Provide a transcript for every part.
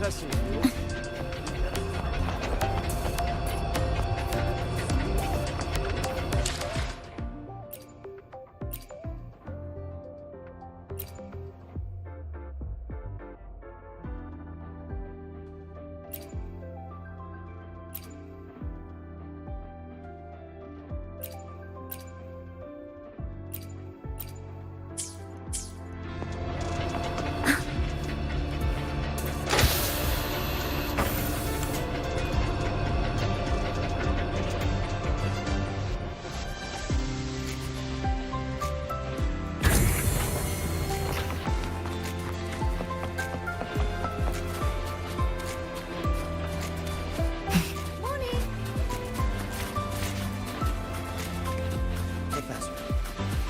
testing you.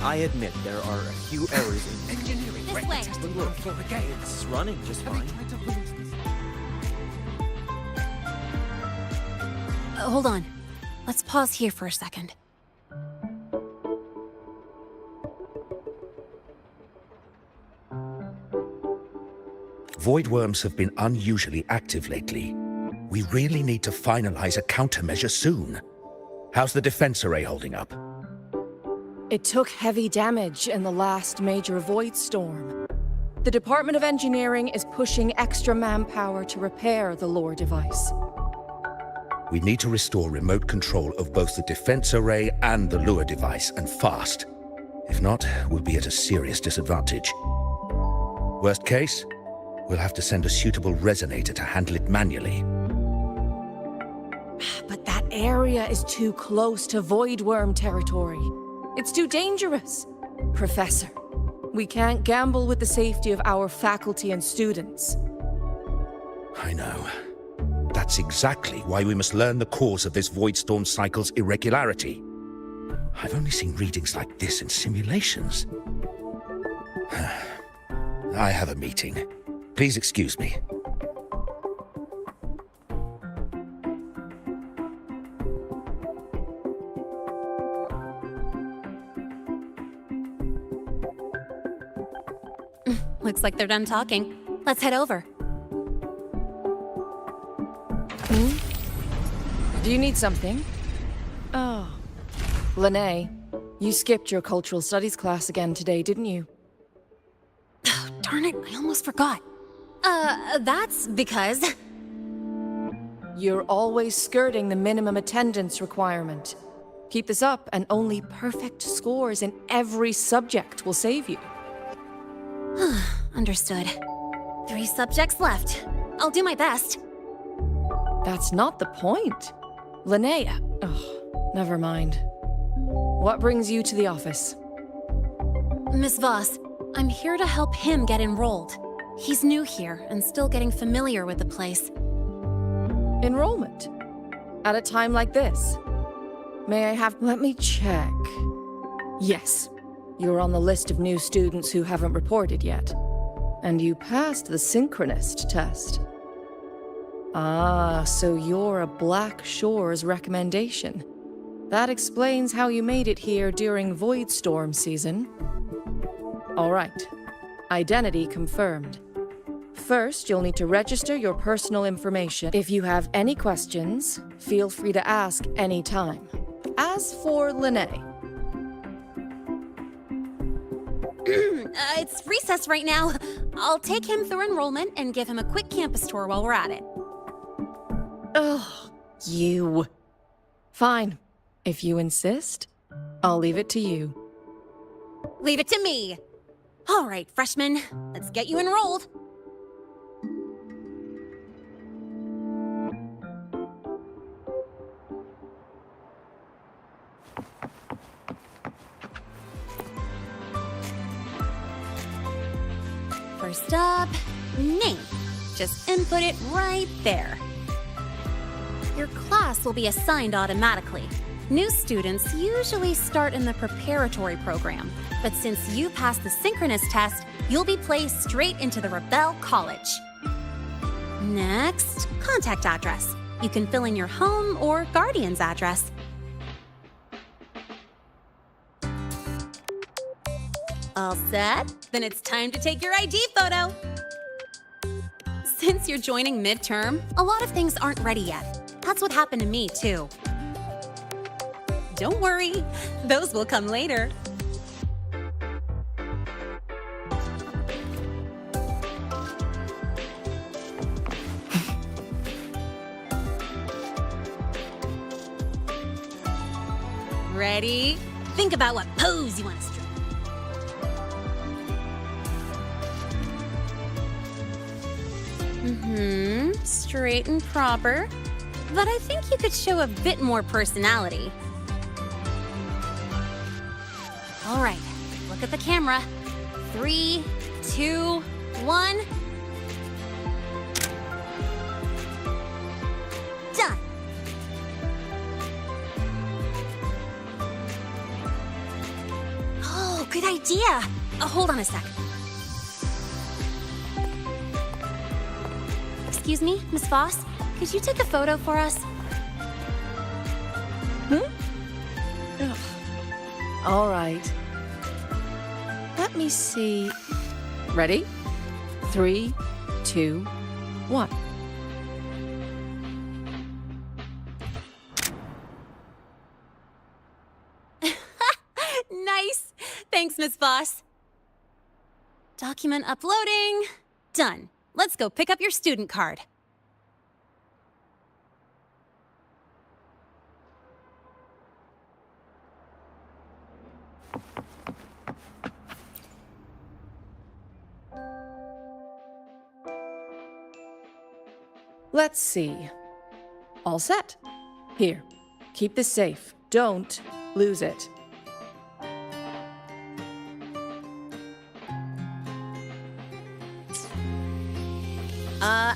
I admit there are a few errors in Engineering. This way. But look, it's running just fine. Hold on. Let's pause here for a second. Void worms have been unusually active lately. We really need to finalize a countermeasure soon. How's the defense array holding up? It took heavy damage in the last major void storm. The Department of Engineering is pushing extra manpower to repair the lore device. We need to restore remote control of both the defense array and the lure device, and fast. If not, we'll be at a serious disadvantage. Worst case, we'll have to send a suitable resonator to handle it manually. But that area is too close to void worm territory. It's too dangerous. Professor, we can't gamble with the safety of our faculty and students. I know. That's exactly why we must learn the cause of this void storm cycle's irregularity. I've only seen readings like this in simulations. I have a meeting. Please excuse me. Looks like they're done talking. Let's head over. Do you need something? Oh. Lene, you skipped your cultural studies class again today, didn't you? Darn it, I almost forgot. That's because... You're always skirting the minimum attendance requirement. Keep this up, and only perfect scores in every subject will save you. Understood. 3 subjects left. I'll do my best. That's not the point. Linnea. Oh, never mind. What brings you to the office? Miss Voss, I'm here to help him get enrolled. He's new here and still getting familiar with the place. Enrollment? At a time like this? May I have... Let me check. Yes. You're on the list of new students who haven't reported yet. And you passed the synchronist test. Ah, so you're a Black Shores recommendation. That explains how you made it here during Void Storm season. All right. Identity confirmed. First, you'll need to register your personal information. If you have any questions, feel free to ask anytime. As for Lene... It's recess right now. I'll take him through enrollment and give him a quick campus tour while we're at it. Ugh, you. Fine. If you insist, I'll leave it to you. Leave it to me. All right, freshman, let's get you enrolled. First up, name. Just input it right there. Your class will be assigned automatically. New students usually start in the preparatory program, but since you passed the synchronous test, you'll be placed straight into the Rebel College. Next, contact address. You can fill in your home or guardian's address. All set? Then it's time to take your ID photo. Since you're joining midterm, a lot of things aren't ready yet. That's what happened to me, too. Don't worry, those will come later. Ready? Think about what pose you want to strike. Straight and proper. But I think you could show a bit more personality. All right, look at the camera. 3, 2, 1. Done. Oh, good idea. Hold on a sec. Excuse me, Miss Voss? Could you take a photo for us? All right. Let me see. Ready? 3, 2, 1. Nice. Thanks, Miss Voss. Document uploading. Done. Let's go pick up your student card. Let's see. All set. Here, keep this safe. Don't lose it.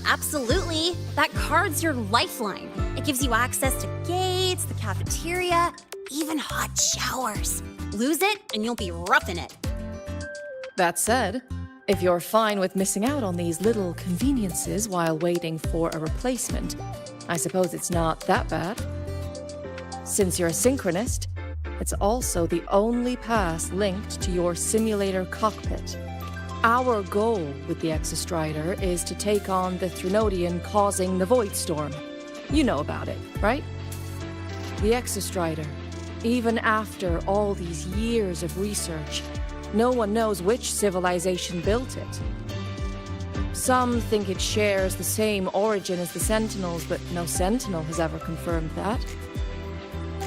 Absolutely. That card's your lifeline. It gives you access to gates, the cafeteria, even hot showers. Lose it, and you'll be roughing it. That said, if you're fine with missing out on these little conveniences while waiting for a replacement, I suppose it's not that bad. Since you're a synchronist, it's also the only pass linked to your simulator cockpit. Our goal with the Exostrider is to take on the Threnodian causing the Void Storm. You know about it, right? The Exostrider, even after all these years of research, no one knows which civilization built it. Some think it shares the same origin as the Sentinels, but no Sentinel has ever confirmed that.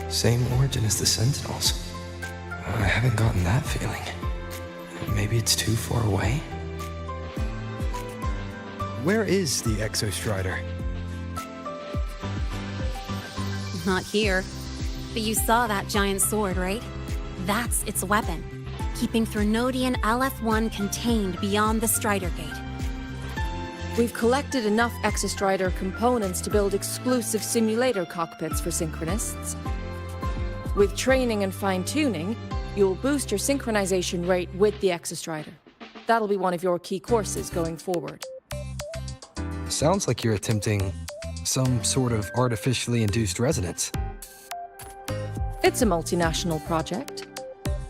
Same origin as the Sentinels. I haven't gotten that feeling. Maybe it's too far away? Where is the Exostrider? Not here. But you saw that giant sword, right? That's its weapon, keeping Threnodian LF1 contained beyond the Strider Gate. We've collected enough Exostrider components to build exclusive simulator cockpits for synchronists. With training and fine-tuning, you'll boost your synchronization rate with the Exostrider. That'll be one of your key courses going forward. Sounds like you're attempting some sort of artificially induced resonance. It's a multinational project.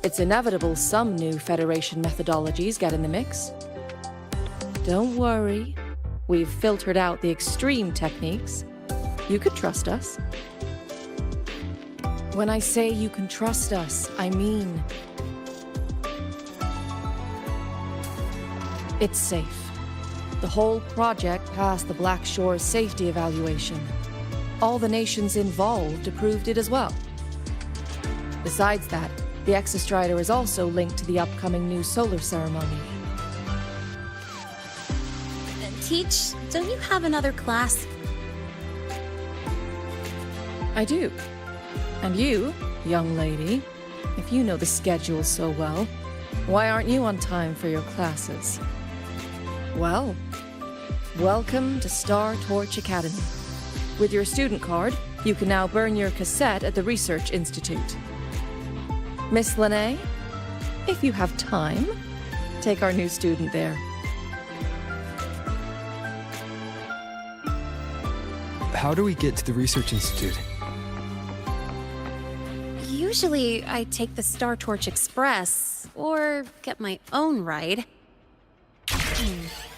It's inevitable some new Federation methodologies get in the mix. Don't worry. We've filtered out the extreme techniques. You could trust us. When I say you can trust us, I mean it's safe. The whole project passed the Black Shore's safety evaluation. All the nations involved approved it as well. Besides that, the Exostrider is also linked to the upcoming new solar ceremony. Teach, don't you have another class? I do. And you, young lady, if you know the schedule so well, why aren't you on time for your classes? Well, welcome to Star Torch Academy. With your student card, you can now burn your cassette at the Research Institute. Miss Lene, if you have time, take our new student there. How do we get to the Research Institute? Usually, I take the Star Torch Express, or get my own ride.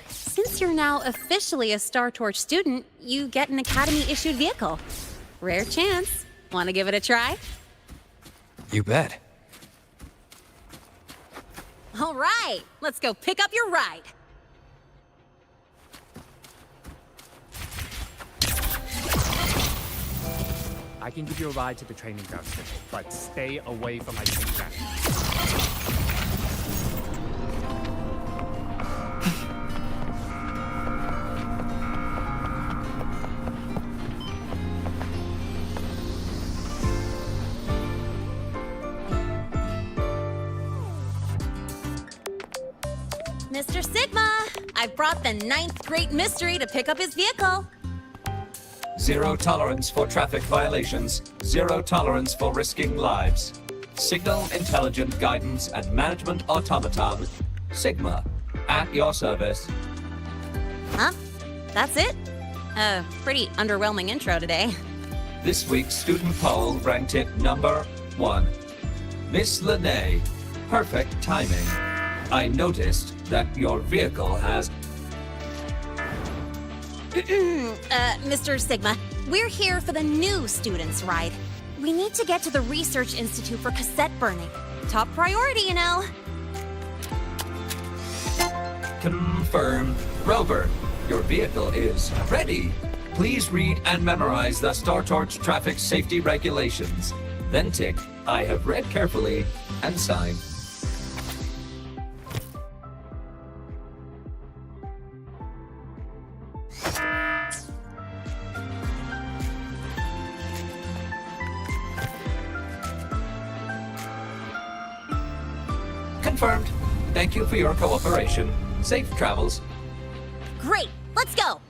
Since you're now officially a Star Torch student, you get an Academy-issued vehicle. Rare chance. Want to give it a try? You bet. All right, let's go pick up your ride. I can give you a ride to the training grounds today, but stay away from my feedback. Mr. Sigma, I've brought the 9th grade mystery to pick up his vehicle. Zero tolerance for traffic violations. Zero tolerance for risking lives. Signal Intelligent Guidance and Management Automaton. Sigma, at your service. Huh? That's it? Pretty underwhelming intro today. This week's student poll ranked it number 1. Miss Lene, perfect timing. I noticed that your vehicle has... Mr. Sigma, we're here for the new students' ride. We need to get to the Research Institute for cassette burning. Top priority, you know. Confirmed. Rover, your vehicle is ready. Please read and memorize the Star Torch traffic safety regulations. Then tick, I have read carefully, and sign. Confirmed. Thank you for your cooperation. Safe travels. Great, let's go.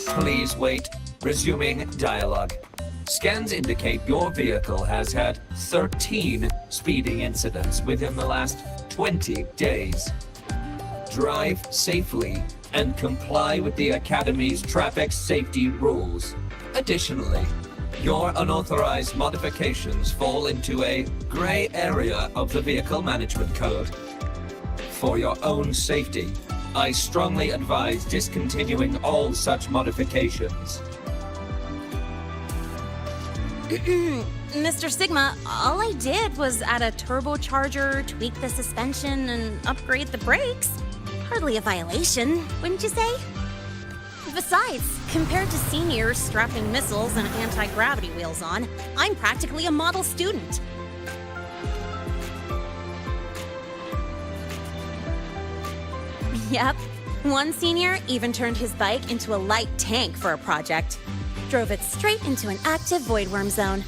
Please wait. Resuming dialogue. Scans indicate your vehicle has had 13 speeding incidents within the last 20 days. Drive safely and comply with the Academy's traffic safety rules. Additionally, your unauthorized modifications fall into a gray area of the Vehicle Management Code. For your own safety, I strongly advise discontinuing all such modifications. Mr. Sigma, all I did was add a turbocharger, tweak the suspension, and upgrade the brakes. Hardly a violation, wouldn't you say? Besides, compared to seniors strapping missiles and anti-gravity wheels on, I'm practically a model student. Yep. One senior even turned his bike into a light tank for a project. Drove it straight into an active voidworm zone.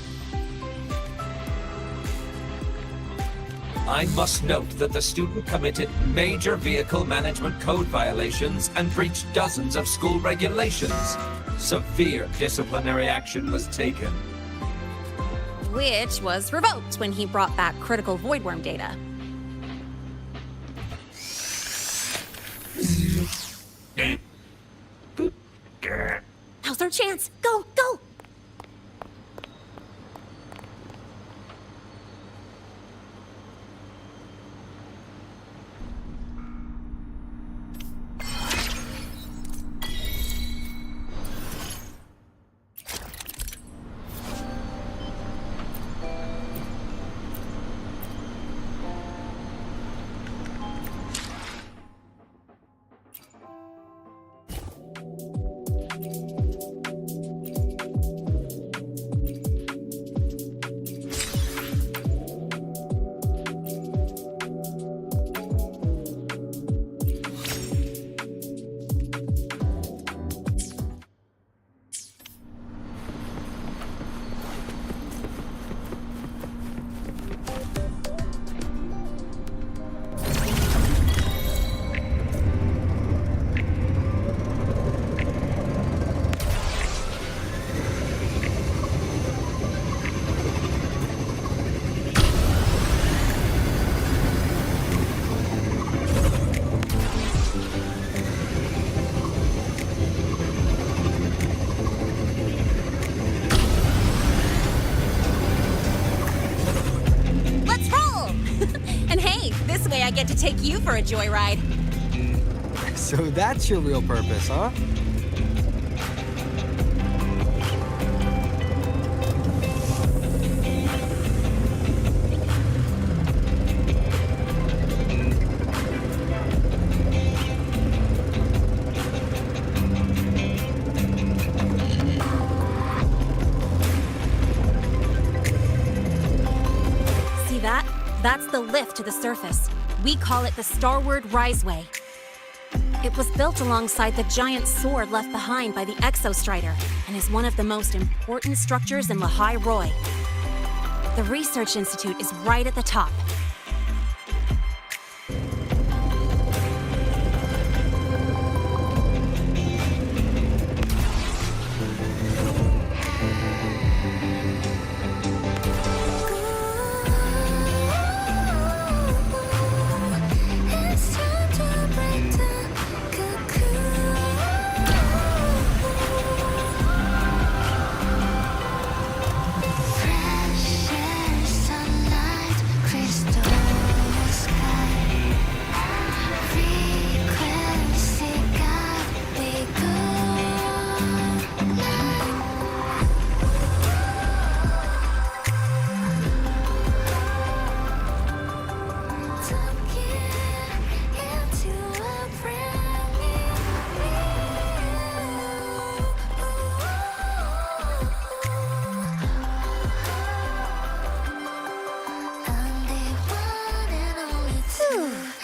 I must note that the student committed major vehicle management code violations and breached dozens of school regulations. Severe disciplinary action was taken. Which was revoked when he brought back critical voidworm data. Now's our chance! Go, go! I get to take you for a joyride. So that's your real purpose, huh? See that? That's the lift to the surface. We call it the Starward Riseway. It was built alongside the giant sword left behind by the Exostrider and is one of the most important structures in Lehigh Roy. The Research Institute is right at the top.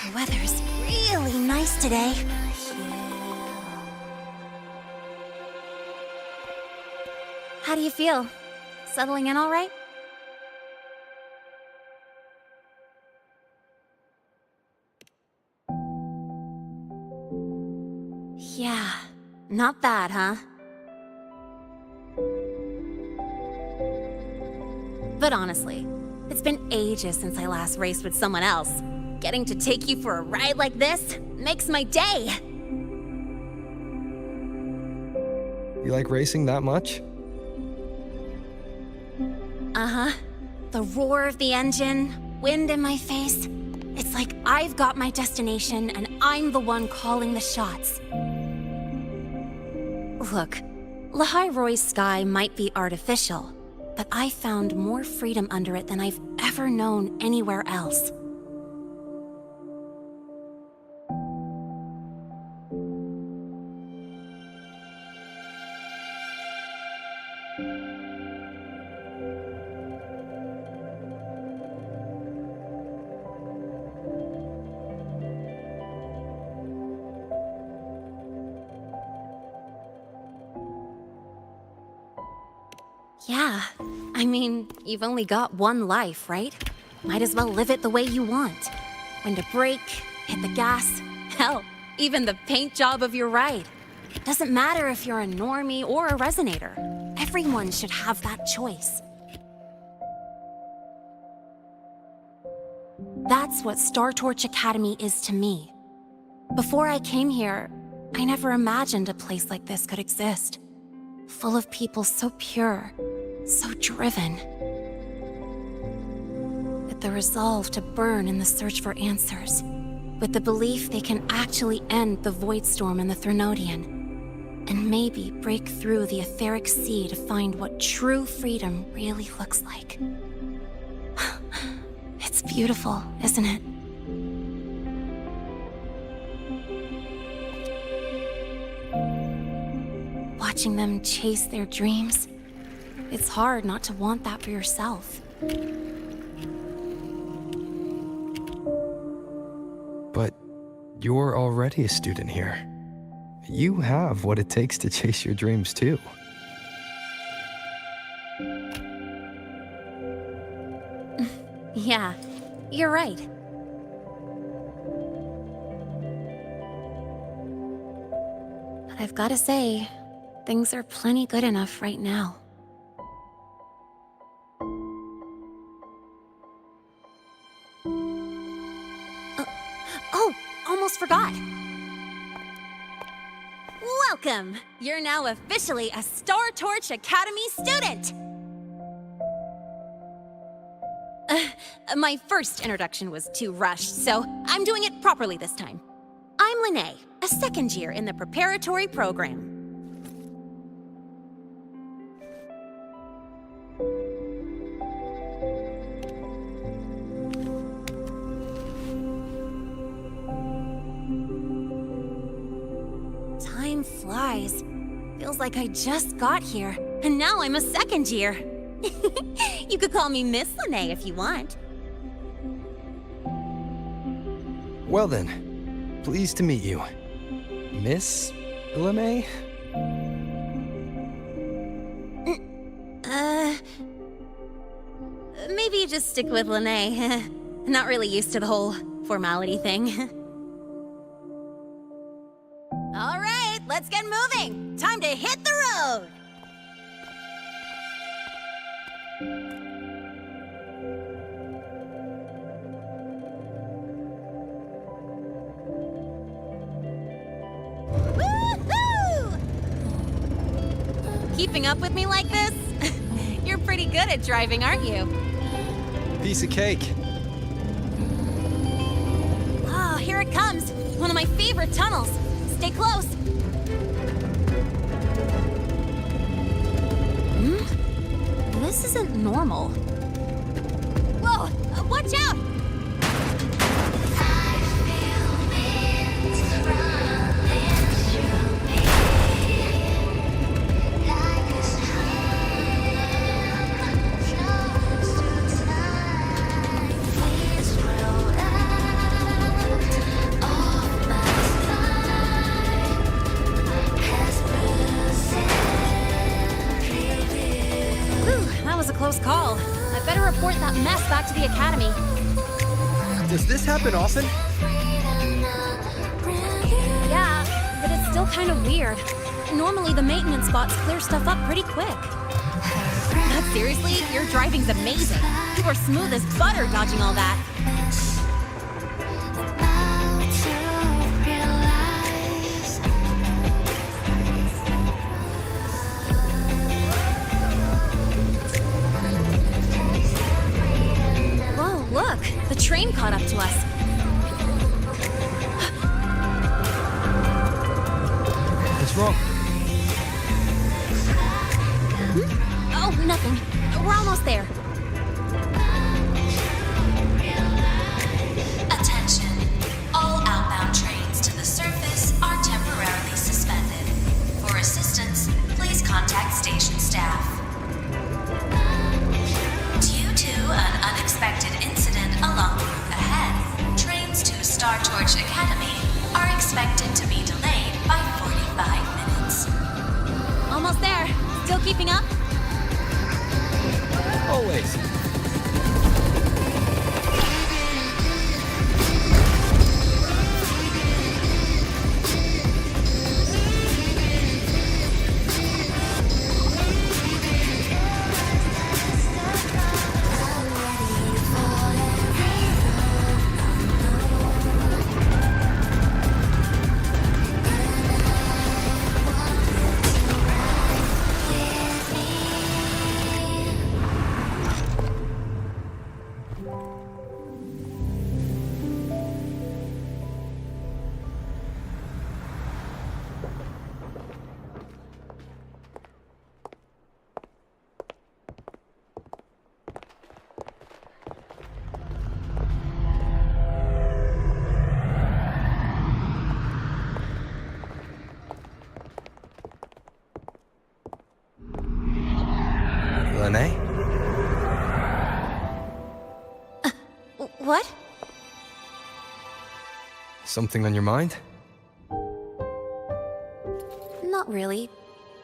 The weather's really nice today. How do you feel? Settling in all right? Yeah, not bad, huh? But honestly, it's been ages since I last raced with someone else. Getting to take you for a ride like this makes my day! You like racing that much? Uh-huh. The roar of the engine, wind in my face. It's like I've got my destination and I'm the one calling the shots. Look, Lehigh Roy's sky might be artificial, but I found more freedom under it than I've ever known anywhere else. Yeah, I mean, you've only got one life, right? Might as well live it the way you want. When to brake, hit the gas, hell, even the paint job of your ride. It doesn't matter if you're a normie or a resonator. Everyone should have that choice. That's what Star Torch Academy is to me. Before I came here, I never imagined a place like this could exist. Full of people so pure, so driven. With the resolve to burn in the search for answers. With the belief they can actually end the Void Storm and the Threnodian. And maybe break through the etheric sea to find what true freedom really looks like. It's beautiful, isn't it? Watching them chase their dreams, it's hard not to want that for yourself. But you're already a student here. You have what it takes to chase your dreams too. Yeah, you're right. But I've gotta say, things are plenty good enough right now. Oh, almost forgot. Welcome! You're now officially a Star Torch Academy student! My first introduction was too rushed, so I'm doing it properly this time. I'm Lene, a second year in the preparatory program. Time flies. Feels like I just got here, and now I'm a second year. You could call me Miss Lene if you want. Well then, pleased to meet you. Miss LeMay? Maybe just stick with Lene. Not really used to the whole formality thing. All right, let's get moving. Time to hit the road. Woohoo! Keeping up with me like this? You're pretty good at driving, aren't you? Piece of cake. Oh, here it comes. One of my favorite tunnels. Stay close. This isn't normal. Whoa! Watch out! Close call. I better report that mess back to the academy. Does this happen often? Yeah, but it's still kind of weird. Normally the maintenance bots clear stuff up pretty quick. But seriously, your driving's amazing. You were smooth as butter dodging all that. Look, the train caught up to us. What's wrong? Oh, nothing. We're almost there. Attention. All outbound trains to the surface are temporarily suspended. For assistance, please contact station staff. Due to an unexpected incident along the route ahead, trains to Star Torch Academy are expected to be delayed by 45 minutes. Almost there. Still keeping up? Always. Lene? What? Something on your mind? Not really.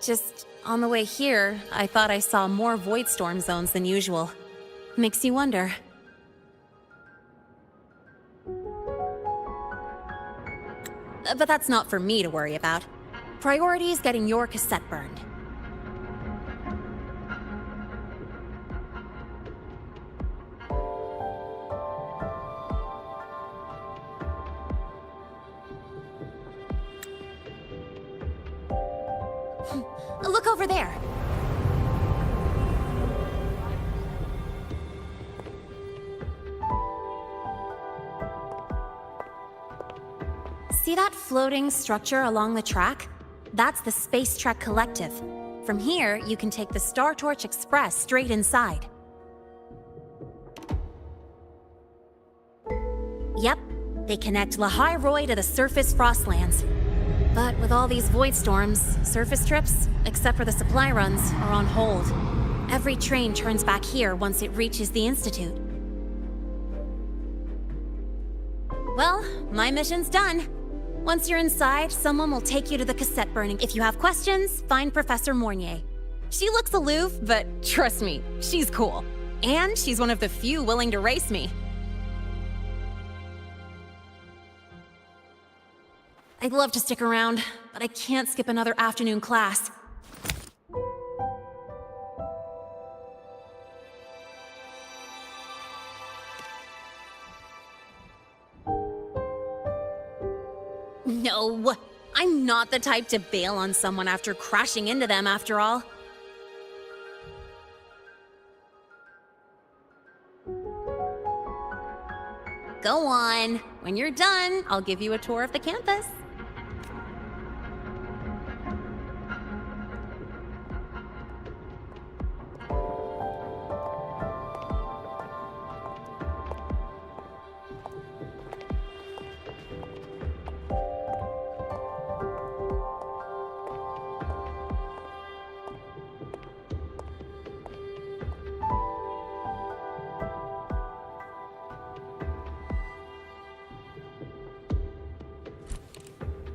Just on the way here, I thought I saw more void storm zones than usual. Makes you wonder. But that's not for me to worry about. Priority is getting your cassette burned. Look over there. See that floating structure along the track? That's the Space Trek Collective. From here, you can take the Star Torch Express straight inside. Yep, they connect Lahai Roy to the surface Frostlands. But with all these void storms, surface trips, except for the supply runs, are on hold. Every train turns back here once it reaches the Institute. Well, my mission's done. Once you're inside, someone will take you to the cassette burning. If you have questions, find Professor Mornier. She looks aloof, but trust me, she's cool. And she's one of the few willing to race me. I'd love to stick around, but I can't skip another afternoon class. No, I'm not the type to bail on someone after crashing into them, after all. Go on. When you're done, I'll give you a tour of the campus.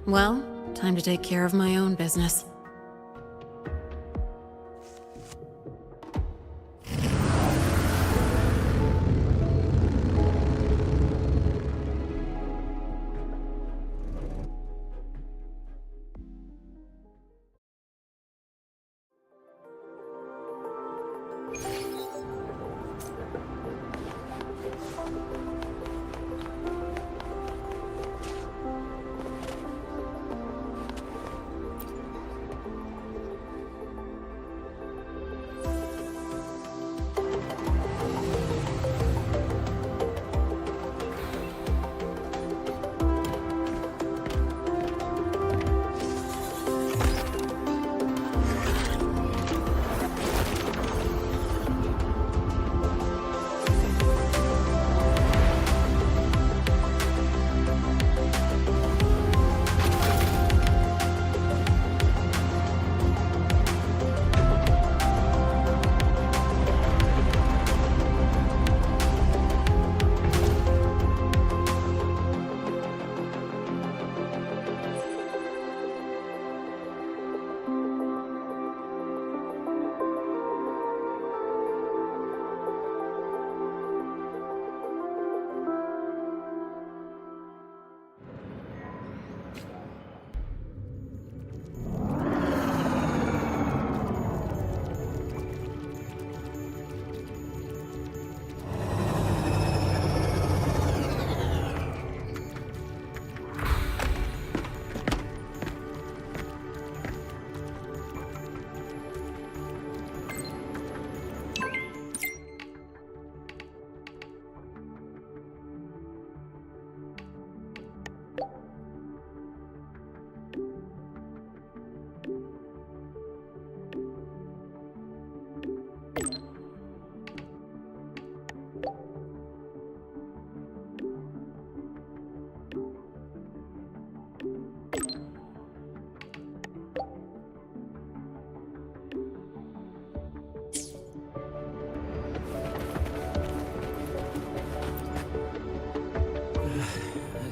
Well, time to take care of my own business.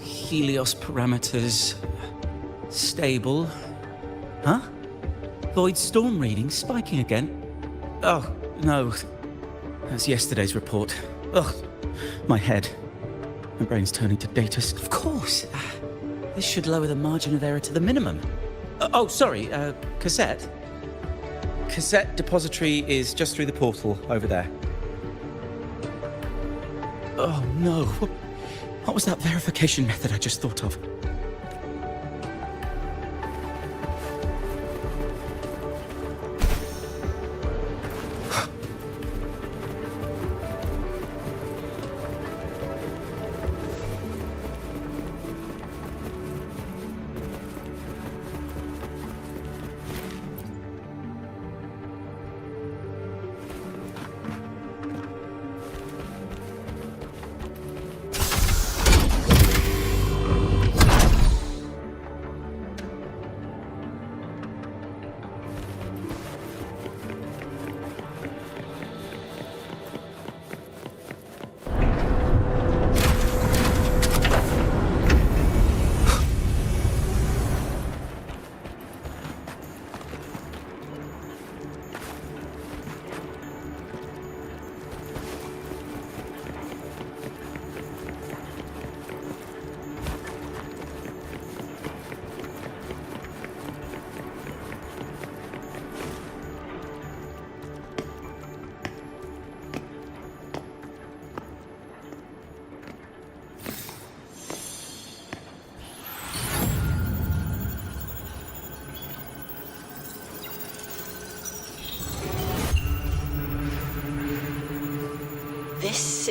Helios parameters stable. Huh? Void storm readings spiking again? Oh, no. That's yesterday's report. Ugh, my head. My brain's turning to data. Of course. This should lower the margin of error to the minimum. Oh, sorry, cassette. Cassette depository is just through the portal over there. Oh, no. What was that verification method I just thought of?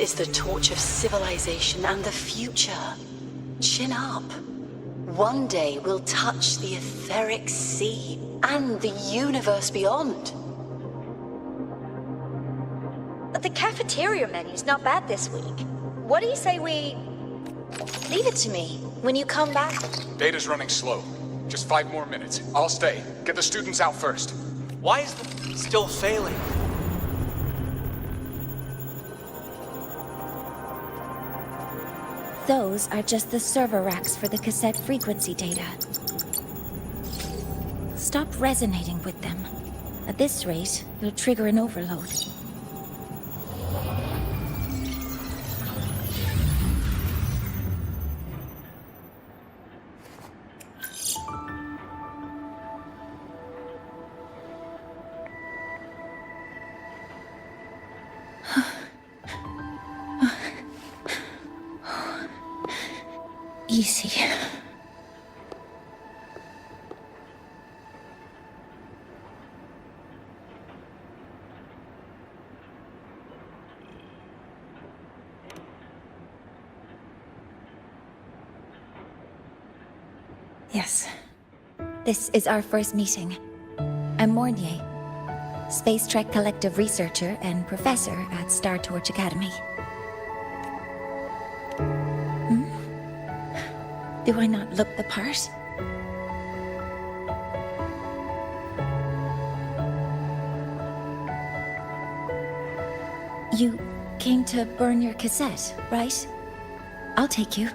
is the torch of civilization and the future. Chin up. One day we'll touch the etheric sea and the universe beyond. The cafeteria menu's not bad this week. What do you say we... leave it to me when you come back? Data's running slow. Just 5 more minutes. I'll stay. Get the students out first. Why is the... still failing? Those are just the server racks for the cassette frequency data. Stop resonating with them. At this rate, you'll trigger an overload. Easy. Yes. This is our first meeting. I'm Mornier, Space Trek Collective researcher and professor at Star Torch Academy. Do I not look the part? You came to burn your cassette, right? I'll take you.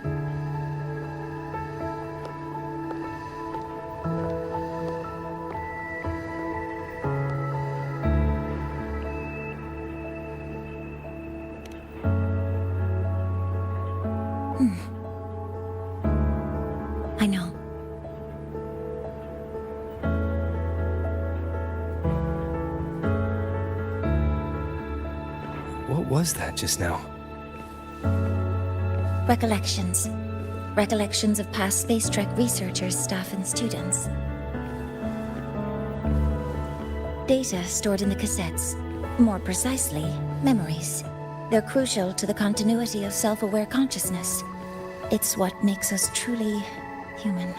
I know. What was that just now? Recollections. Recollections of past Space Trek researchers, staff, and students. Data stored in the cassettes. More precisely, memories. They're crucial to the continuity of self-aware consciousness. It's what makes us truly human.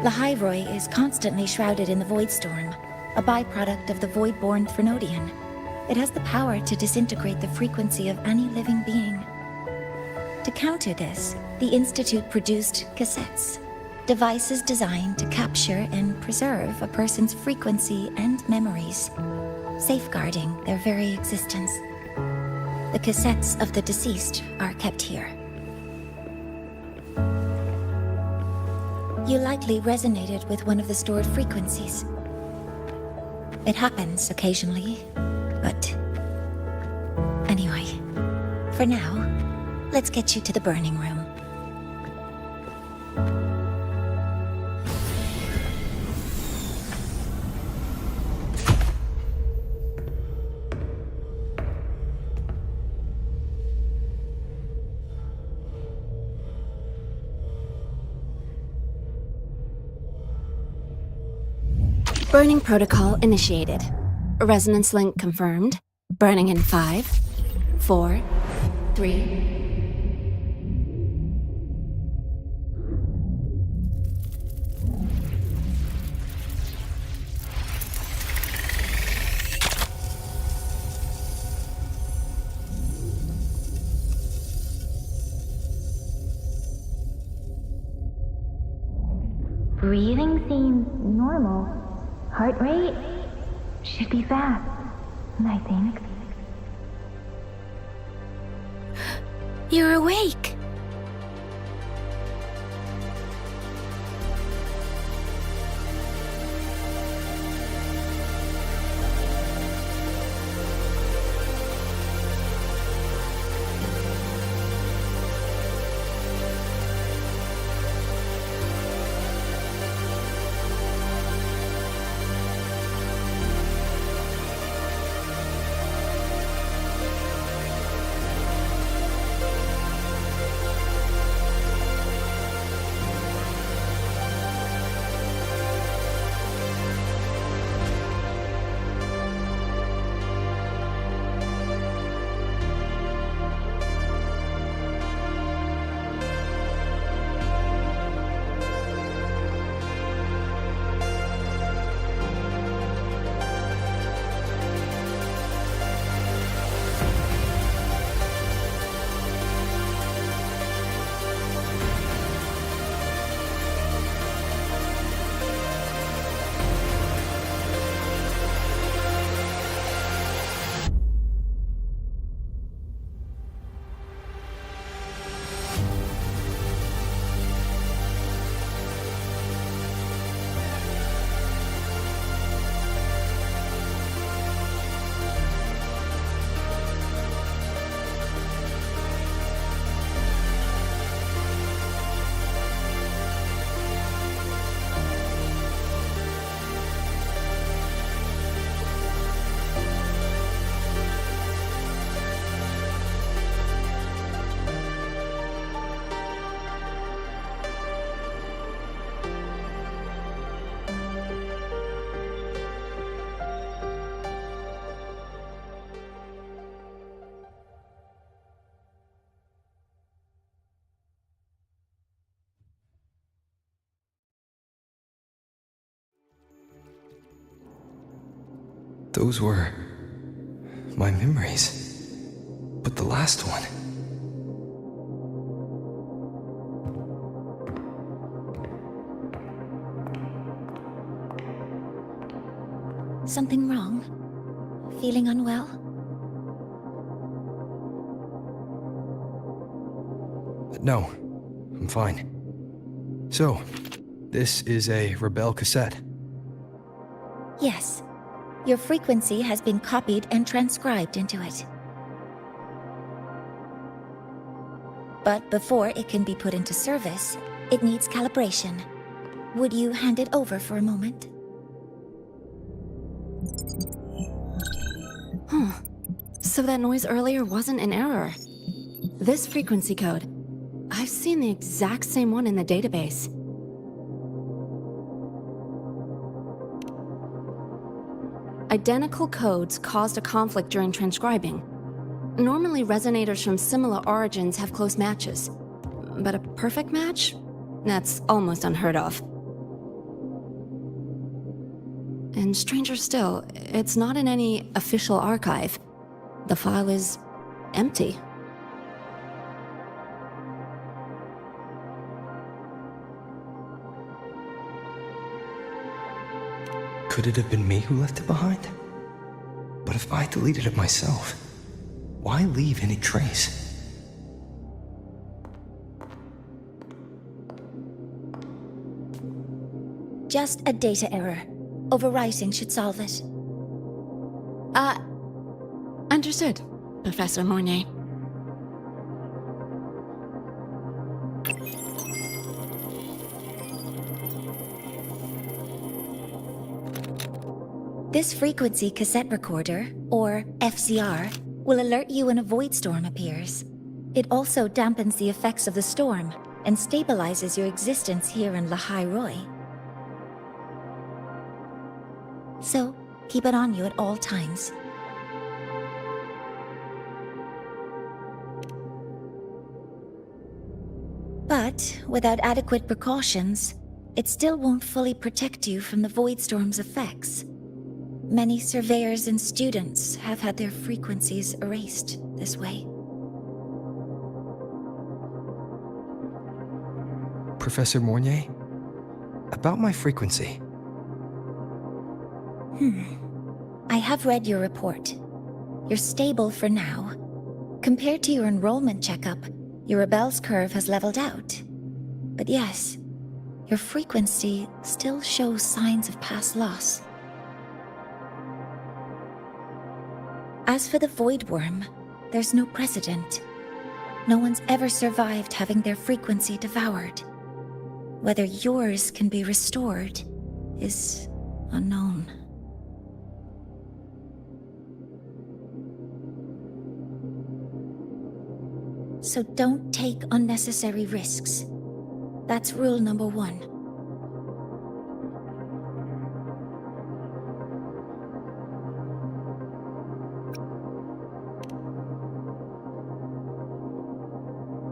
The Hyroi is constantly shrouded in the Void Storm, a byproduct of the Void-born Threnodian. It has the power to disintegrate the frequency of any living being. To counter this, the Institute produced cassettes, devices designed to capture and preserve a person's frequency and memories, safeguarding their very existence. The cassettes of the deceased are kept here. You likely resonated with one of the stored frequencies. It happens occasionally, but... Anyway, for now, let's get you to the burning room. Burning protocol initiated. Resonance link confirmed. Burning in 5, 4, 3... Breathing seems normal. Heart rate should be fast, I think. You're awake! those were my memories. But the last one... Something wrong? Feeling unwell? No, I'm fine. So, this is a Rebel cassette. Yes. Your frequency has been copied and transcribed into it. But before it can be put into service, it needs calibration. Would you hand it over for a moment? Huh. So that noise earlier wasn't an error. This frequency code, I've seen the exact same one in the database. Identical codes caused a conflict during transcribing. Normally, resonators from similar origins have close matches. But a perfect match? That's almost unheard of. And stranger still, it's not in any official archive. The file is empty. Could it have been me who left it behind? But if I deleted it myself, why leave any trace? Just a data error. Overwriting should solve it. Understood, Professor Mornay. This frequency cassette recorder, or FCR, will alert you when a void storm appears. It also dampens the effects of the storm and stabilizes your existence here in Lahai Roi. So, keep it on you at all times. But, without adequate precautions, it still won't fully protect you from the void storm's effects. Many surveyors and students have had their frequencies erased this way. Professor Mornay, about my frequency. I have read your report. You're stable for now. Compared to your enrollment checkup, your rebel's curve has leveled out. But yes, your frequency still shows signs of past loss. As for the Void Worm, there's no precedent. No one's ever survived having their frequency devoured. Whether yours can be restored is unknown. So don't take unnecessary risks. That's rule number 1.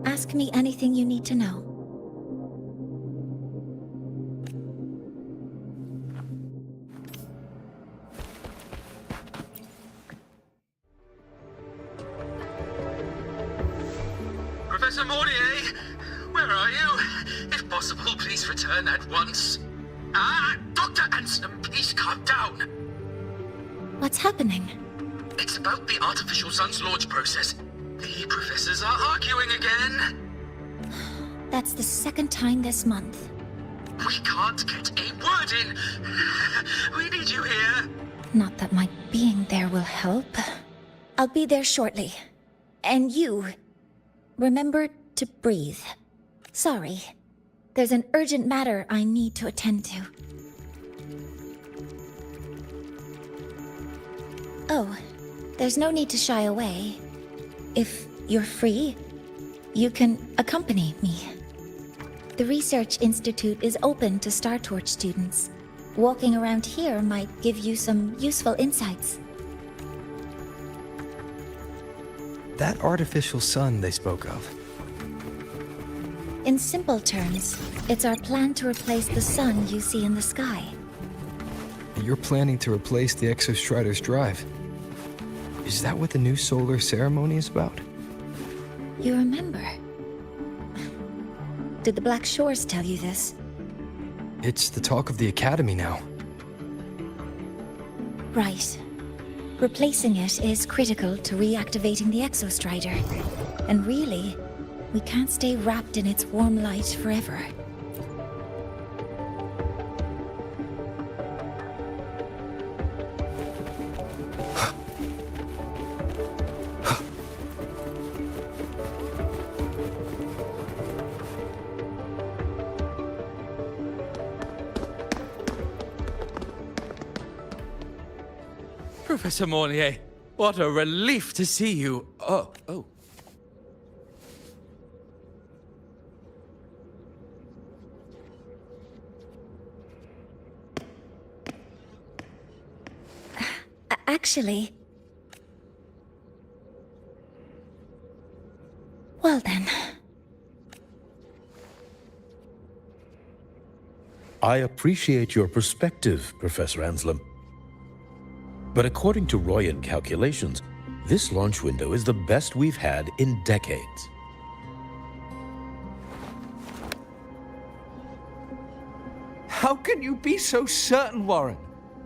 Ask me anything you need to know. Professor Mortier, where are you? If possible, please return at once. Dr. Anson, please calm down. What's happening? It's about the artificial sun's launch process. The professors are arguing again. That's the second time this month. We can't get a word in. We need you here. Not that my being there will help. I'll be there shortly. And you, remember to breathe. Sorry. There's an urgent matter I need to attend to. Oh, there's no need to shy away. If you're free, you can accompany me. The Research Institute is open to Star Torch students. Walking around here might give you some useful insights. That artificial sun they spoke of. In simple terms, it's our plan to replace the sun you see in the sky. you're planning to replace the Exostrider's drive. Is that what the new solar ceremony is about? You remember? Did the Black Shores tell you this? It's the talk of the Academy now. Right. Replacing it is critical to reactivating the Exostrider. And really, we can't stay wrapped in its warm light forever. Professor Mornier, what a relief to see you. Oh. Actually... Well then. I appreciate your perspective, Professor Anselm. But according to Royan calculations, this launch window is the best we've had in decades. How can you be so certain, Warren?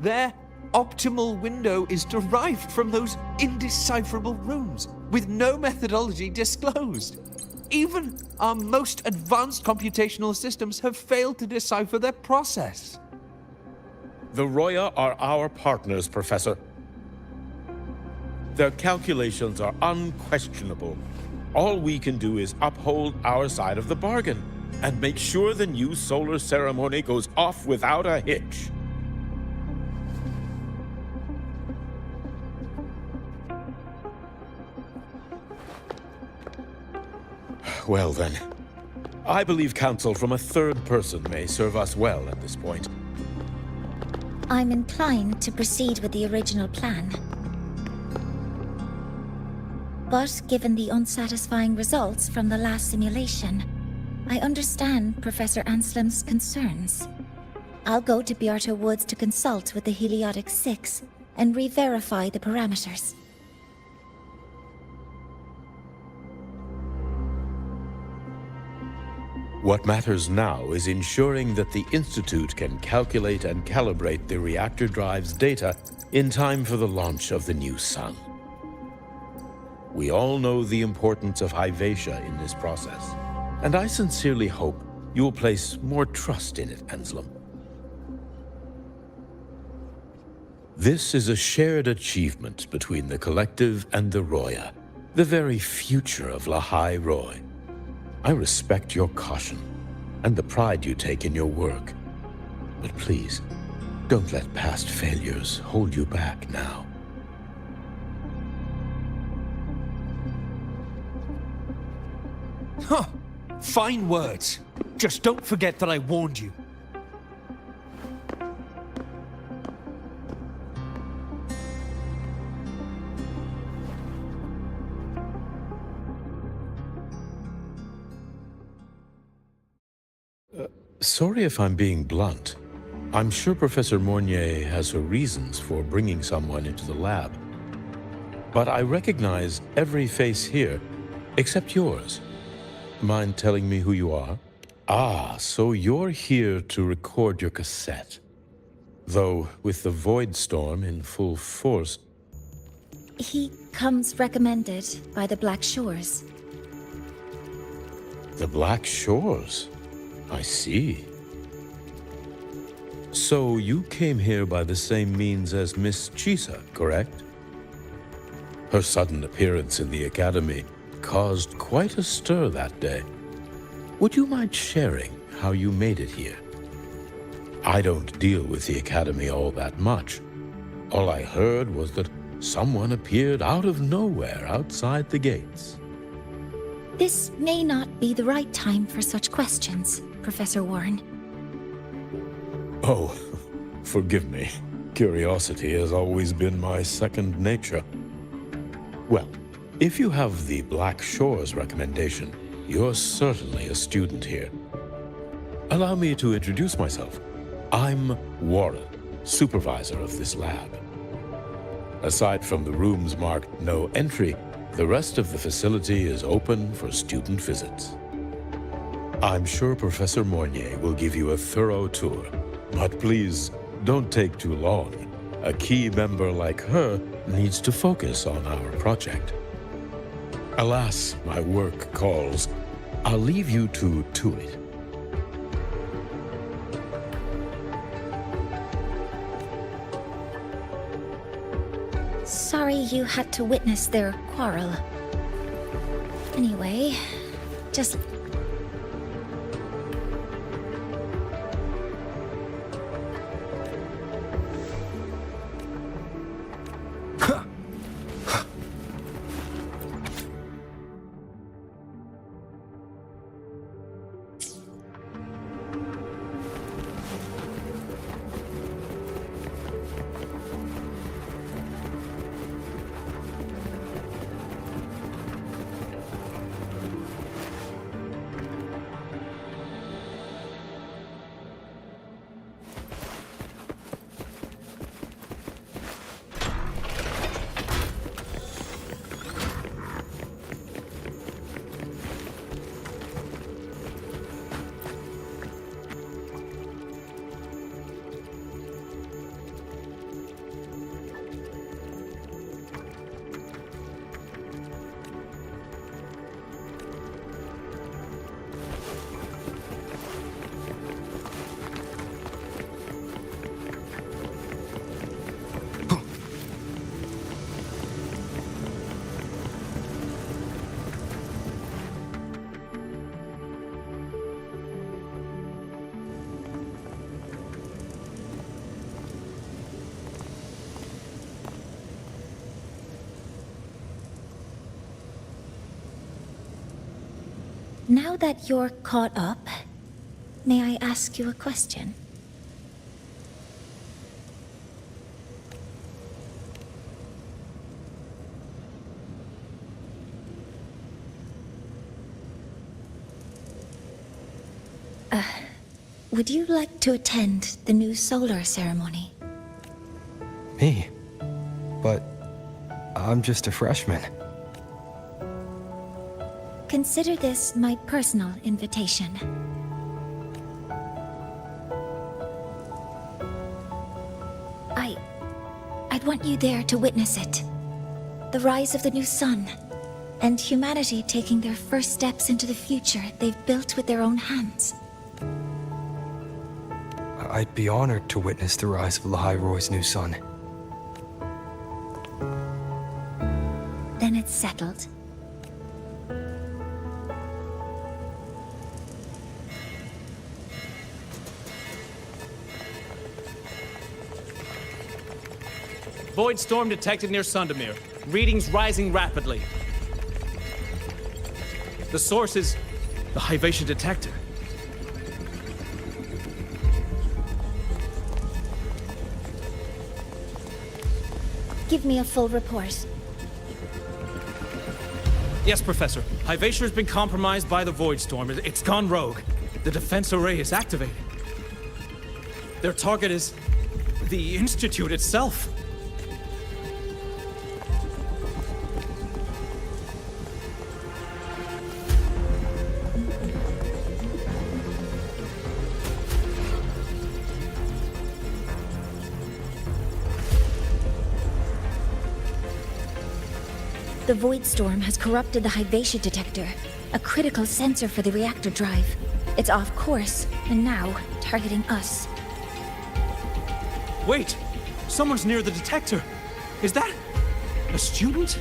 Their optimal window is derived from those indecipherable runes, with no methodology disclosed. Even our most advanced computational systems have failed to decipher their process. The Roya are our partners, Professor. Their calculations are unquestionable. All we can do is uphold our side of the bargain and make sure the new solar ceremony goes off without a hitch. Well then, I believe counsel from a third person may serve us well at this point. I'm inclined to proceed with the original plan. But given the unsatisfying results from the last simulation, I understand Professor Anselm's concerns. I'll go to Beata Woods to consult with the Heliotic 6 and re-verify the parameters. What matters now is ensuring that the Institute can calculate and calibrate the reactor drive's data in time for the launch of the new sun. We all know the importance of Hyvatia in this process, and I sincerely hope you will place more trust in it, Anselm. This is a shared achievement between the Collective and the Roya, the very future of Lahai Roy. I respect your caution and the pride you take in your work, but please, don't let past failures hold you back now. Huh. Fine words. Just don't forget that I warned you. Sorry if I'm being blunt. I'm sure Professor Mornier has her reasons for bringing someone into the lab. But I recognize every face here, except yours. Mind telling me who you are? Ah, so you're here to record your cassette. Though, with the Void Storm in full force... He comes recommended by the Black Shores. The Black Shores? I see. So you came here by the same means as Miss Chisa, correct? Her sudden appearance in the Academy caused quite a stir that day. Would you mind sharing how you made it here? I don't deal with the Academy all that much. All I heard was that someone appeared out of nowhere outside the gates. This may not be the right time for such questions, Professor Warren. Oh, forgive me. Curiosity has always been my second nature. Well, if you have the Black Shores recommendation, you're certainly a student here. Allow me to introduce myself. I'm Warren, supervisor of this lab. Aside from the rooms marked no entry, the rest of the facility is open for student visits. I'm sure Professor Mornier will give you a thorough tour, but please don't take too long. A key member like her needs to focus on our project. Alas, my work calls. I'll leave you to it. Sorry you had to witness their quarrel. Anyway, just... Now that you're caught up, may I ask you a question? Would you like to attend the new solar ceremony? Me? But I'm just a freshman. Consider this my personal invitation. I'd want you there to witness it. The rise of the new sun, and humanity taking their first steps into the future they've built with their own hands. I'd be honored to witness the rise of Lahai-Roy's new sun. Then it's settled. Void storm detected near Sundamir. Readings rising rapidly. The source is the Hyvatia detector. Give me a full report. Yes, Professor. Hyvatia has been compromised by the Void Storm. It's gone rogue. The defense array is activated. Their target is the Institute itself. The Void Storm has corrupted the Hyvatia detector, a critical sensor for the reactor drive. It's off course, and now targeting us. Wait! Someone's near the detector! Is that a student?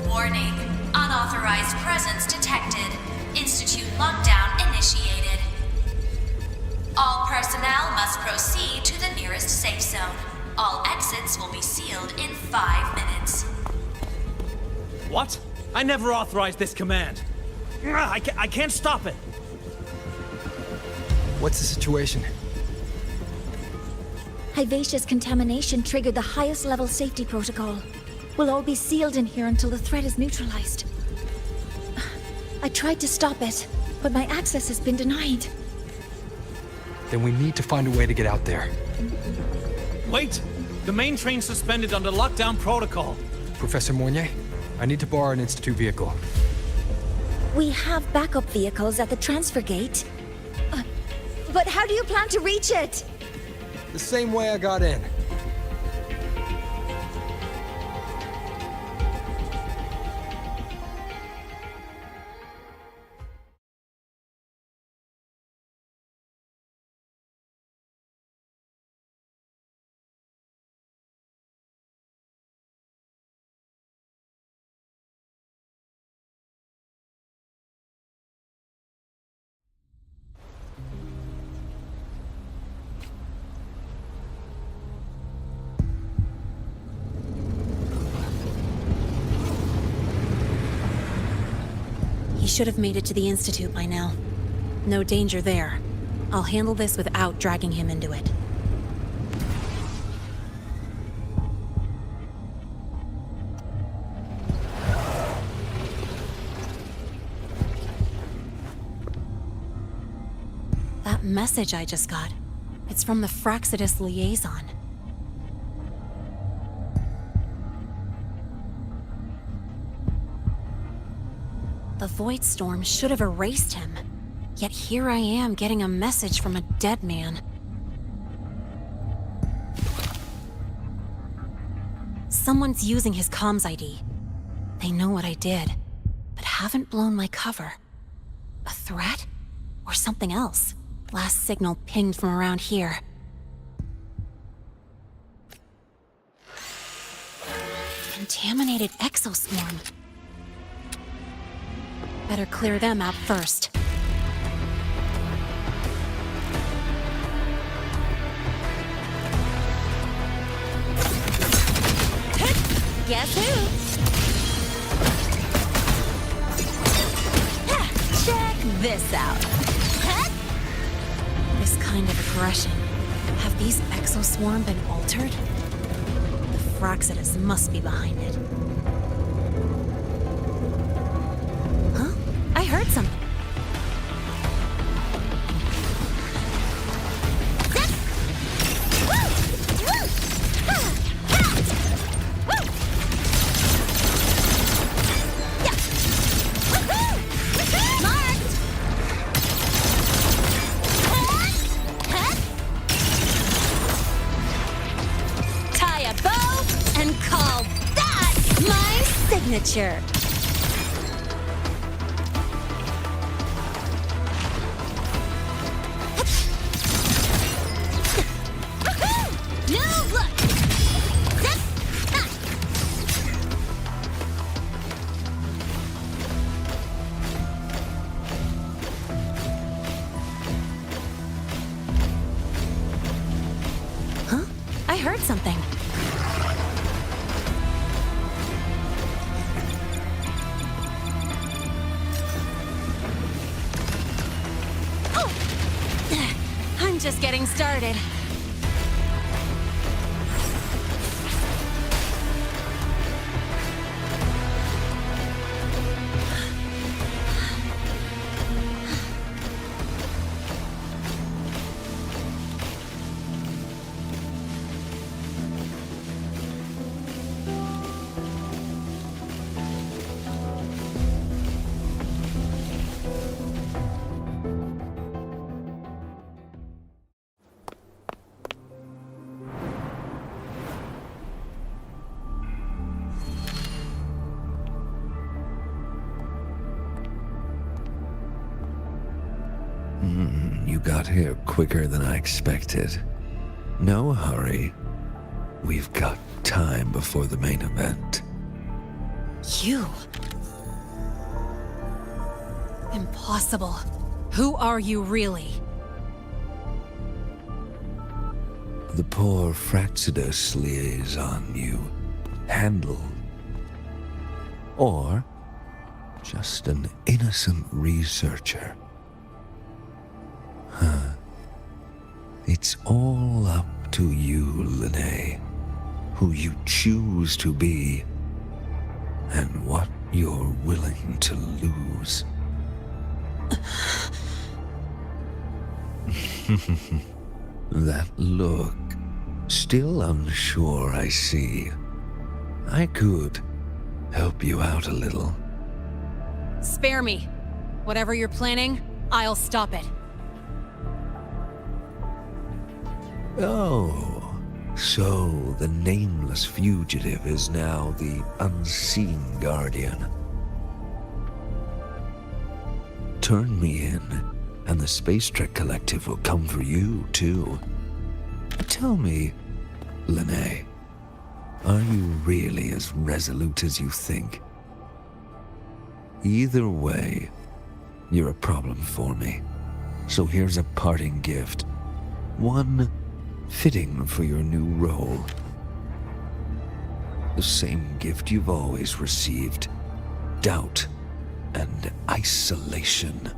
Warning. Unauthorized presence detected. Institute lockdown initiated. All personnel must proceed to the nearest safe zone. All exits will be sealed in 5 minutes. What? I never authorized this command. I can't stop it. What's the situation? Hivacious contamination triggered the highest level safety protocol. We'll all be sealed in here until the threat is neutralized. I tried to stop it, but my access has been denied. Then we need to find a way to get out there. Wait! The main train's suspended under lockdown protocol. Professor Mornier, I need to borrow an Institute vehicle. We have backup vehicles at the transfer gate. But how do you plan to reach it? The same way I got in. He should have made it to the Institute by now. No danger there. I'll handle this without dragging him into it. That message I just got, it's from the Fraxidus liaison. The Void Storm should have erased him. Yet here I am getting a message from a dead man. Someone's using his comms ID. They know what I did, but haven't blown my cover. A threat? Or something else? Last signal pinged from around here. Contaminated exoswarm. Better clear them out first. Guess who? Check this out. This kind of aggression. Have these exoswarm been altered? The Fraxidus must be behind it. Huh? I heard something. Signature. No look. Huh? I heard something. Just getting started. You got here quicker than I expected. No hurry. We've got time before the main event. You? Impossible. Who are you really? the poor Fraxidus liaison you handled. Or just an innocent researcher. Huh. It's all up to you, Linnea, who you choose to be, and what you're willing to lose. That look. Still unsure, I see. I could help you out a little. Spare me. Whatever you're planning, I'll stop it. Oh, so the nameless fugitive is now the unseen guardian. Turn me in, and the Space Trek Collective will come for you, too. Tell me, Linnea, are you really as resolute as you think? Either way, you're a problem for me. So here's a parting gift. One fitting for your new role. The same gift you've always received. Doubt and isolation.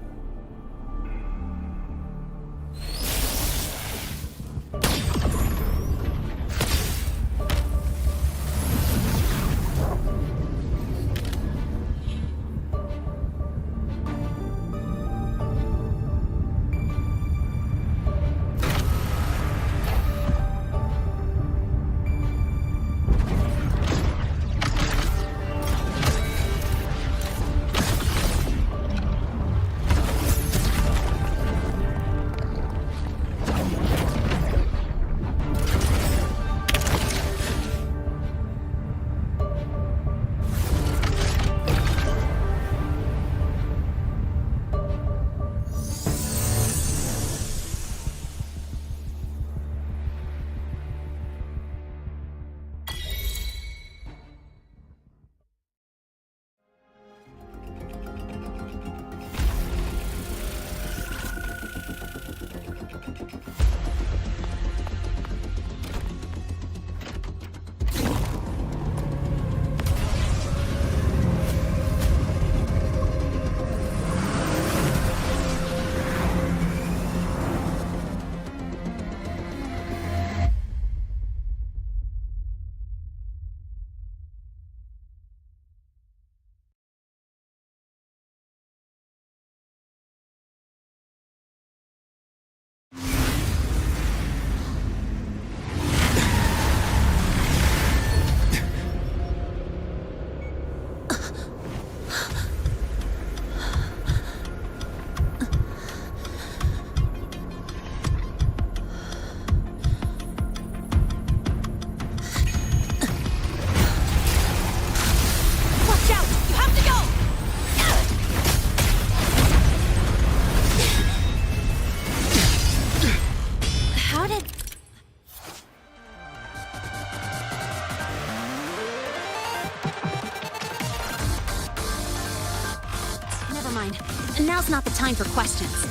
Now's not the time for questions.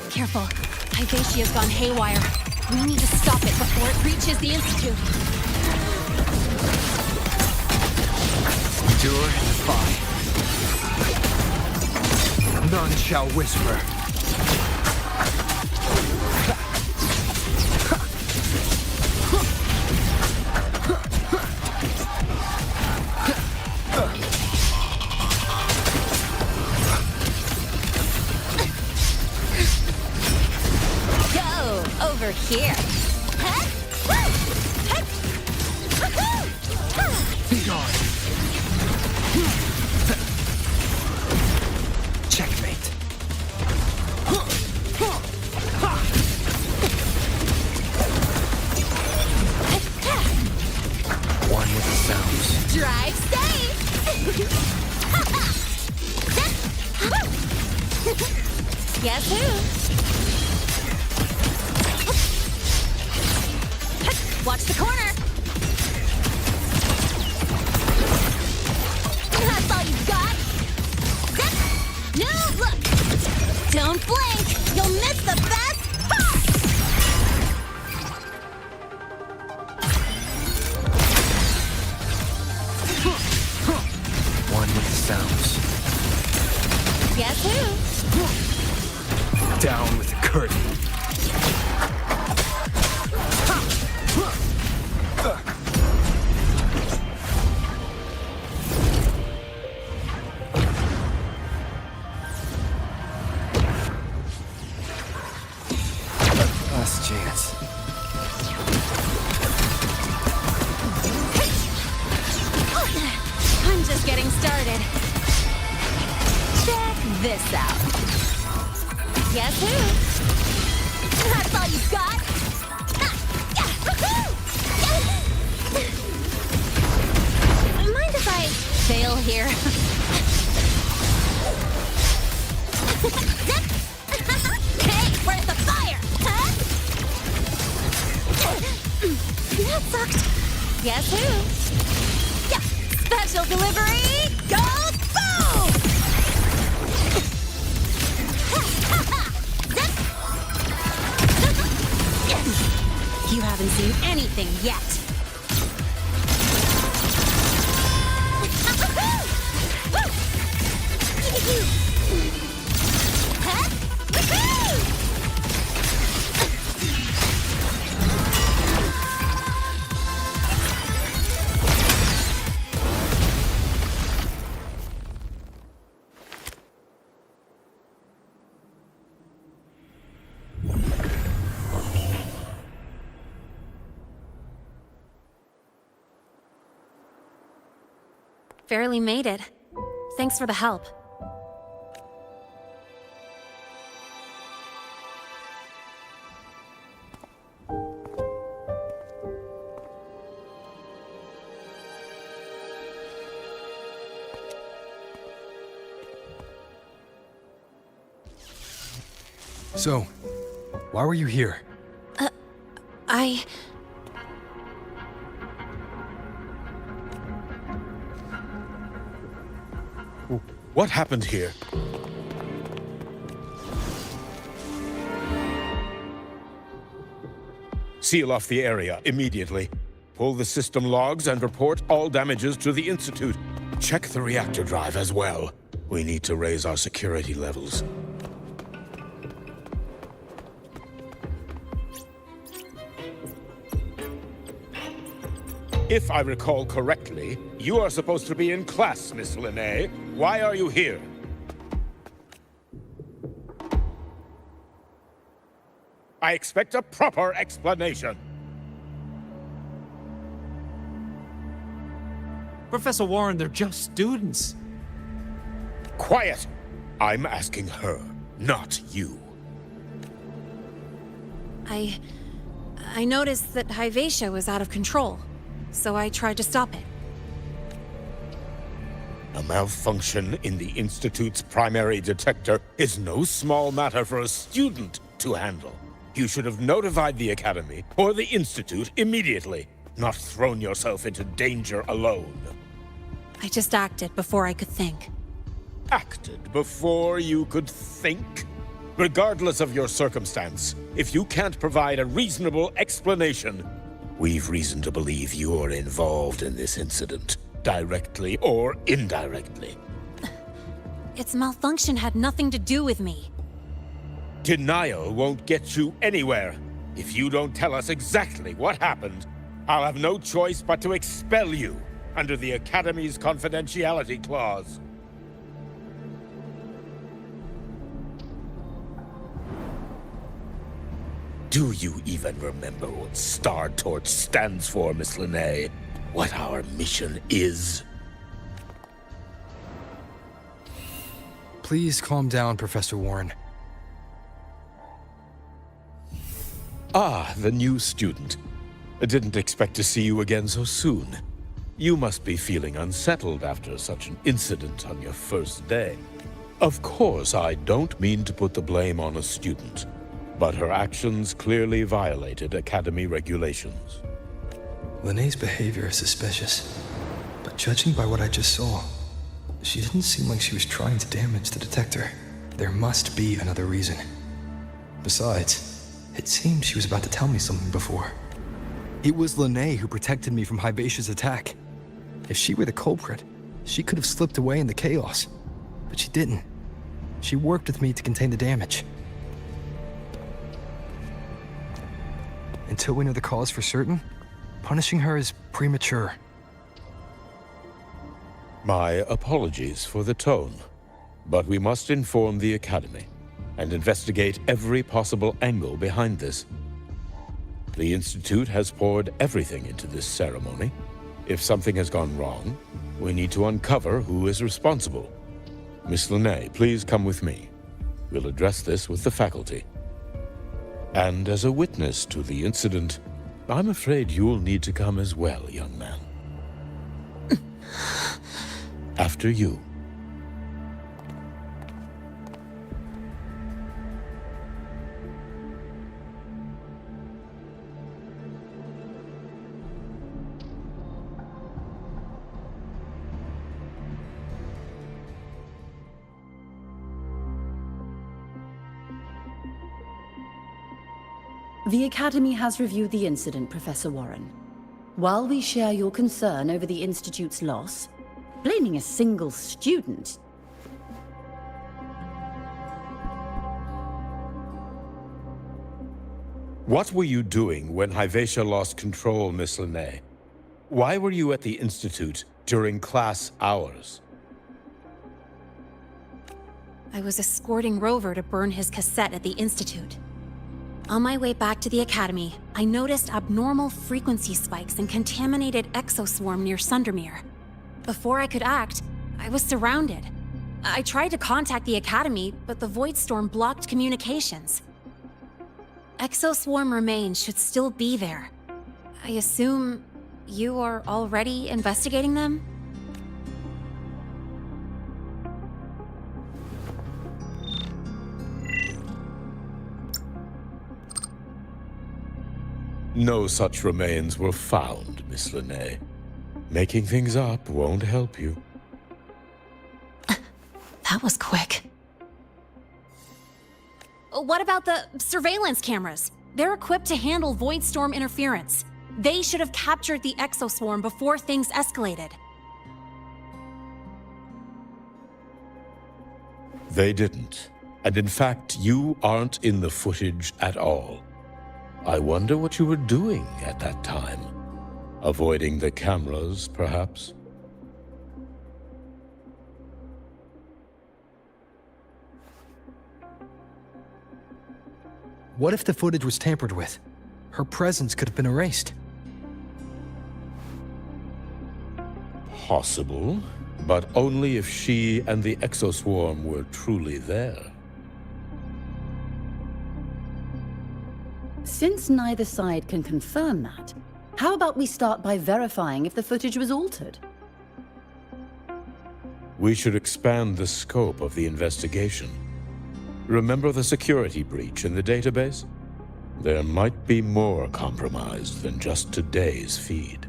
Careful. Hyvatia's gone haywire. We need to stop it before it reaches the Institute. Endure and defy. None shall whisper. Over here. Be gone. Checkmate. One with the sounds. Drive safe. Guess who? Watch the corner! That's all you've got! Zip! No, look! Don't blink! You'll miss the best part! started. Check this out. Guess who? That's all you've got? Mind if I fail here? Hey, where's the fire? Huh? That sucked. Guess who? Yeah, special delivery, go boom! You haven't seen anything yet. Barely made it. Thanks for the help. So, why were you here? What happened here? Seal off the area immediately. Pull the system logs and report all damages to the Institute. Check the reactor drive as well. We need to raise our security levels. If I recall correctly, you are supposed to be in class, Miss Linné. Why are you here? I expect a proper explanation. Professor Warren, they're just students. Quiet! I'm asking her, not you. I noticed that Hyvatia was out of control, so I tried to stop it. A malfunction in the Institute's primary detector is no small matter for a student to handle. You should have notified the Academy or the Institute immediately, not thrown yourself into danger alone. I just acted before I could think. Acted before you could think? Regardless of your circumstance, if you can't provide a reasonable explanation, we've reason to believe you're involved in this incident, directly or indirectly. Its malfunction had nothing to do with me. Denial won't get you anywhere. If you don't tell us exactly what happened, I'll have no choice but to expel you under the Academy's confidentiality clause. Do you even remember what Star Torch stands for, Miss Linné? What our mission is? Please calm down, Professor Warren. Ah, the new student. I didn't expect to see you again so soon. You must be feeling unsettled after such an incident on your first day. Of course, I don't mean to put the blame on a student, but her actions clearly violated Academy regulations. Linné's behavior is suspicious, but judging by what I just saw, she didn't seem like she was trying to damage the detector. There must be another reason. Besides, it seemed she was about to tell me something before. It was Linné who protected me from Hyvatia's attack. If she were the culprit, she could have slipped away in the chaos. But she didn't. She worked with me to contain the damage. Until we know the cause for certain, punishing her is premature. My apologies for the tone, but we must inform the Academy and investigate every possible angle behind this. The Institute has poured everything into this ceremony. If something has gone wrong, we need to uncover who is responsible. Miss Linnae, please come with me. We'll address this with the faculty. And as a witness to the incident, I'm afraid you'll need to come as well, young man. After you. The Academy has reviewed the incident, Professor Warren. While we share your concern over the Institute's loss, blaming a single student... What were you doing when Hyvatia lost control, Miss Linnae? Why were you at the Institute during class hours? I was escorting Rover to burn his cassette at the Institute. On my way back to the Academy, I noticed abnormal frequency spikes and contaminated exoswarm near Sundermere. Before I could act, I was surrounded. I tried to contact the Academy, but the Void Storm blocked communications. Exoswarm remains should still be there. I assume you are already investigating them? No such remains were found, Miss Linnae. Making things up won't help you. That was quick. What about the surveillance cameras? They're equipped to handle Void Storm interference. They should have captured the exoswarm before things escalated. They didn't. And in fact, you aren't in the footage at all. I wonder what you were doing at that time. Avoiding the cameras, perhaps? What if the footage was tampered with? Her presence could have been erased. Possible, but only if she and the exoswarm were truly there. Since neither side can confirm that, how about we start by verifying if the footage was altered? We should expand the scope of the investigation. Remember the security breach in the database? There might be more compromised than just today's feed.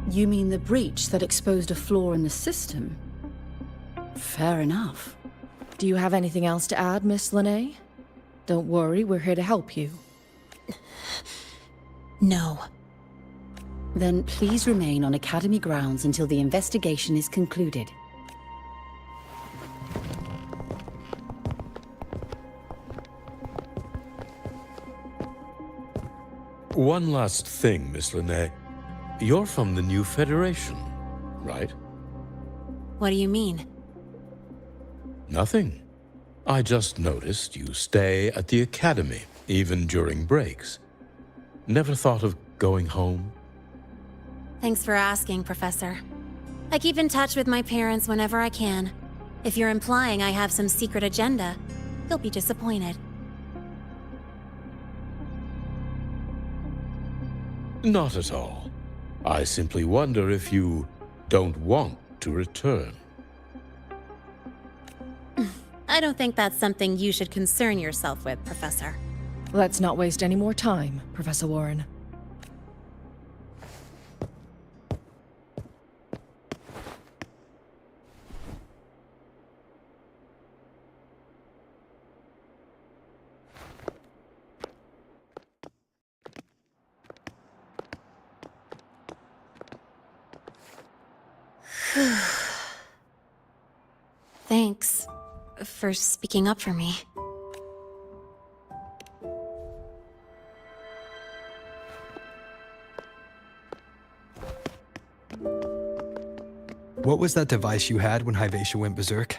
You mean the breach that exposed a flaw in the system? Fair enough. Do you have anything else to add, Miss Linnae? Don't worry, we're here to help you. No. Then please remain on Academy grounds until the investigation is concluded. One last thing, Miss Linnae. You're from the new Federation, right? What do you mean? Nothing. I just noticed you stay at the Academy, even during breaks. Never thought of going home? Thanks for asking, Professor. I keep in touch with my parents whenever I can. If you're implying I have some secret agenda, you'll be disappointed. Not at all. I simply wonder if you don't want to return. I don't think that's something you should concern yourself with, Professor. Let's not waste any more time, Professor Warren. Thanks for speaking up for me. What was that device you had when Hyvatia went berserk?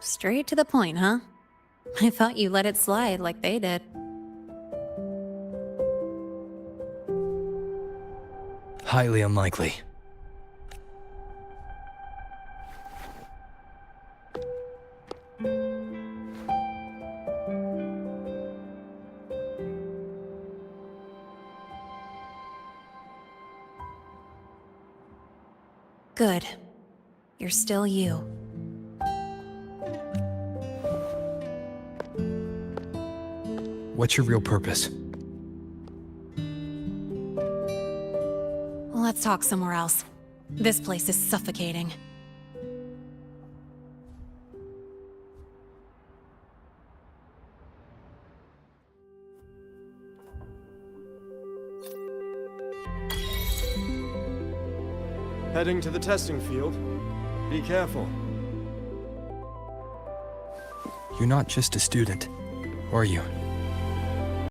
Straight to the point, huh? I thought you let it slide like they did. Highly unlikely. Good. You're still you. What's your real purpose? Let's talk somewhere else. This place is suffocating. Heading to the testing field. Be careful. You're not just a student, are you?